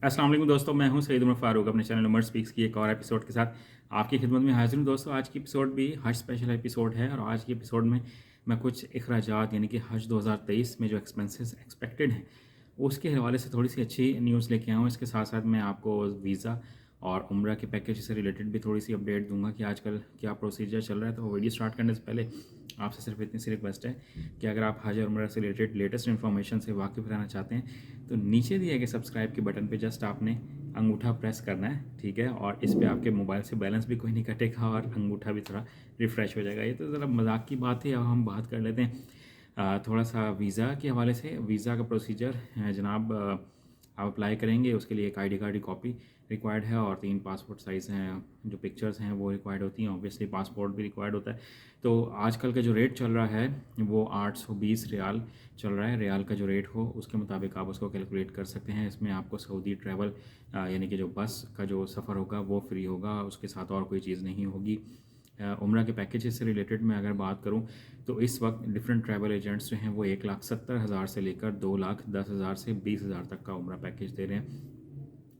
अस्सलाम वालेकुम दोस्तों, मैं हूं सईद उमर फ़ारूक अपने चैनल उमर स्पीक्स की एक और एपिसोड के साथ आपकी खिदमत में हाजिर हूं। दोस्तों, आज की एपिसोड भी हज स्पेशल एपिसोड है और आज की एपिसोड में मैं कुछ अखराजात यानी कि हज 2023 में जो एक्सपेंसेस एक्सपेक्टेड हैं उसके हवाले से थोड़ी सी अच्छी न्यूज़ लेके आया हूँ। इसके साथ साथ मैं आपको वीज़ा और उम्रा के पैकेज से रिलेटेड भी थोड़ी सी अपडेट दूंगा कि आजकल क्या प्रोसीजर चल रहा है। तो वीडियो स्टार्ट करने से पहले आपसे सिर्फ इतनी सी रिक्वेस्ट है कि अगर आप हज और उम्रा से रिलेटेड लेटेस्ट इन्फॉर्मेशन से वाकिफ़ रहना चाहते हैं तो नीचे दिए गए सब्सक्राइब के बटन पे जस्ट आपने अंगूठा प्रेस करना है, ठीक है। और इस पे आपके मोबाइल से बैलेंस भी कोई नहीं कटेगा और अंगूठा भी थोड़ा रिफ़्रेश हो जाएगा। ये तो ज़रा मजाक की बात है। अब हम बात कर लेते हैं थोड़ा सा वीज़ा के हवाले से। वीज़ा का प्रोसीजर जनाब, आप अप्लाई करेंगे उसके लिए एक आईडी कार्ड की कॉपी रिक्वायर्ड है और 3 पासपोर्ट साइज़ हैं जो पिक्चर्स हैं वो रिक्वायर्ड होती हैं। ऑब्वियसली पासपोर्ट भी रिक्वायर्ड होता है। तो आजकल का जो रेट चल रहा है वो 820 रियाल चल रहा है। रियाल का जो रेट हो उसके मुताबिक आप उसको कैलकुलेट कर सकते हैं। इसमें आपको सऊदी ट्रैवल यानी कि जो बस का जो सफ़र होगा वो फ्री होगा, उसके साथ और कोई चीज़ नहीं होगी। उम्रा के पैकेजेस से रिलेटेड मैं अगर बात करूं तो इस वक्त डिफरेंट ट्रैवल एजेंट्स जो हैं वो 1,70,000 से लेकर 2,10,000 से 20,000 तक का उम्रा पैकेज दे रहे हैं।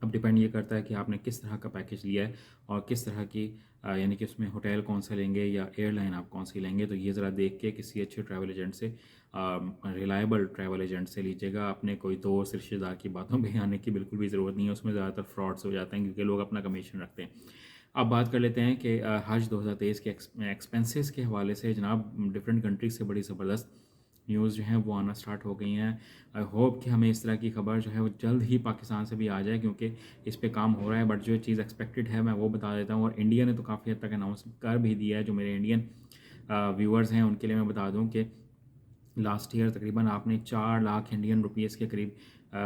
अब डिपेंड ये करता है कि आपने किस तरह का पैकेज लिया है और किस तरह की यानी कि उसमें होटल कौन सा लेंगे या एयरलाइन आप कौन सी लेंगे। तो ये ज़रा देख के किसी अच्छे ट्रैवल एजेंट से, रिलायबल ट्रैवल एजेंट से लीजिएगा। अपने कोई दोस्त रिश्तेदार की बातों में आने की बिल्कुल भी ज़रूरत नहीं है। उसमें ज़्यादातर फ्रॉड्स हो जाते हैं क्योंकि लोग अपना कमीशन रखते हैं। अब बात कर लेते हैं कि हज 2023 के एक्सपेंसेस के हवाले से जनाब डिफरेंट कंट्रीज से बड़ी ज़बरदस्त न्यूज़ जो हैं वो आना स्टार्ट हो गई हैं। आई होप कि हमें इस तरह की खबर जो है वो जल्द ही पाकिस्तान से भी आ जाए क्योंकि इस पे काम हो रहा है। बट जो चीज़ एक्सपेक्टेड है मैं वो बता देता हूँ और इंडिया ने तो काफ़ी हद तक अनाउंस कर भी दिया है। जो मेरे इंडियन व्यूअर्स हैं उनके लिए मैं बता दूँ कि लास्ट ईयर तकरीबन आपने 4 लाख इंडियन रुपीज़ के करीब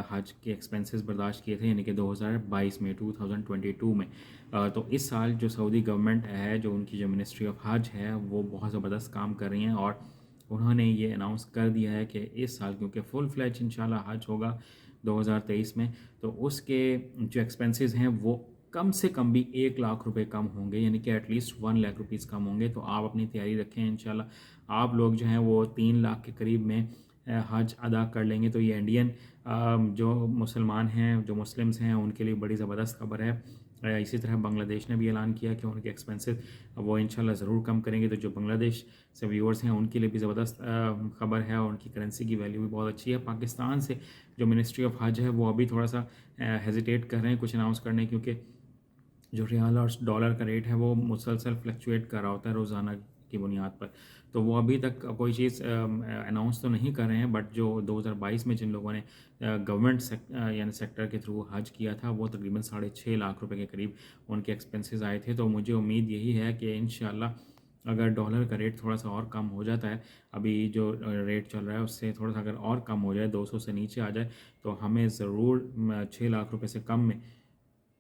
हज के एक्सपेंसेस बर्दाश्त किए थे यानी कि 2022 में 2022 में। तो इस साल जो सऊदी गवर्नमेंट है, जो उनकी जो मिनिस्ट्री ऑफ हज है वो बहुत ज़बरदस्त काम कर रही हैं और उन्होंने ये अनाउंस कर दिया है कि इस साल क्योंकि फुल फ्लैज इंशाल्लाह हज होगा 2023 में, तो उसके जो एक्सपेंसेस हैं वो कम से कम भी 1 लाख रुपए कम होंगे यानी कि एटलीस्ट 1 लाख रुपीज़ कम होंगे। तो आप अपनी तैयारी रखें, इंशाल्लाह आप लोग जो हैं वो 3 लाख के करीब में हज अदा कर लेंगे। तो ये इंडियन जो मुसलमान हैं, जो मुस्लिम्स हैं, उनके लिए बड़ी ज़बरदस्त खबर है। इसी तरह बांग्लादेश ने भी ऐलान किया कि उनके एक्सपेंसेस वो इंशाल्लाह ज़रूर कम करेंगे। तो जो बांग्लादेश से व्यूअर्स हैं उनके लिए भी ज़बरदस्त खबर है और उनकी करेंसी की वैल्यू भी बहुत अच्छी है। पाकिस्तान से जो मिनिस्ट्री ऑफ हज है वो अभी थोड़ा सा हेजिटेट कर रहे हैं कुछ अनाउंस करने, क्योंकि जो रियाल और डॉलर का रेट है वो मुसलसल फ्लक्चुएट कर रहा होता है रोज़ाना की बुनियाद पर। तो वो अभी तक कोई चीज़ अनाउंस तो नहीं कर रहे हैं। बट जो 2022 में जिन लोगों ने गवर्नमेंट यानी सेक्टर के थ्रू हज किया था वो तकरीबन 6.5 लाख रुपए के करीब उनके एक्सपेंसेस आए थे। तो मुझे उम्मीद यही है कि इंशाल्लाह अगर डॉलर का रेट थोड़ा सा और कम हो जाता है, अभी जो रेट चल रहा है उससे थोड़ा सा अगर और कम हो जाए, 200 से नीचे आ जाए, तो हमें ज़रूर 6 लाख रुपए से कम में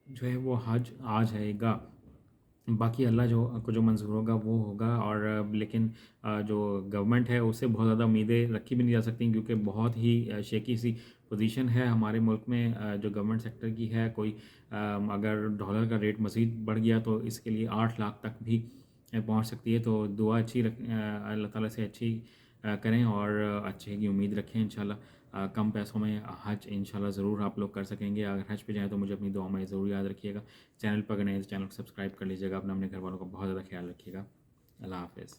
जो है वो हज आ जाएगा। बाकी अल्लाह जो को जो मंज़ूर होगा वो होगा। और लेकिन जो गवर्नमेंट है उससे बहुत ज़्यादा उम्मीदें रखी भी नहीं जा सकती क्योंकि बहुत ही शेकी सी पोजीशन है हमारे मुल्क में जो गवर्नमेंट सेक्टर की है। कोई अगर डॉलर का रेट मज़ीद बढ़ गया तो इसके लिए 8 लाख तक भी पहुंच सकती है। तो दुआ अच्छी अल्लाह ताला से अच्छी करें और अच्छे की उम्मीद रखें। इंशाल्लाह कम पैसों में हज इंशाल्लाह ज़रूर आप लोग कर सकेंगे। अगर हज पे जाएँ तो मुझे अपनी दुआ में ज़रूर याद रखिएगा। चैनल पर अगर नए तो चैनल को सब्सक्राइब कर लीजिएगा। अपने घर वालों का बहुत ज़्यादा ख्याल रखिएगा। अल्लाह हाफ़िज़।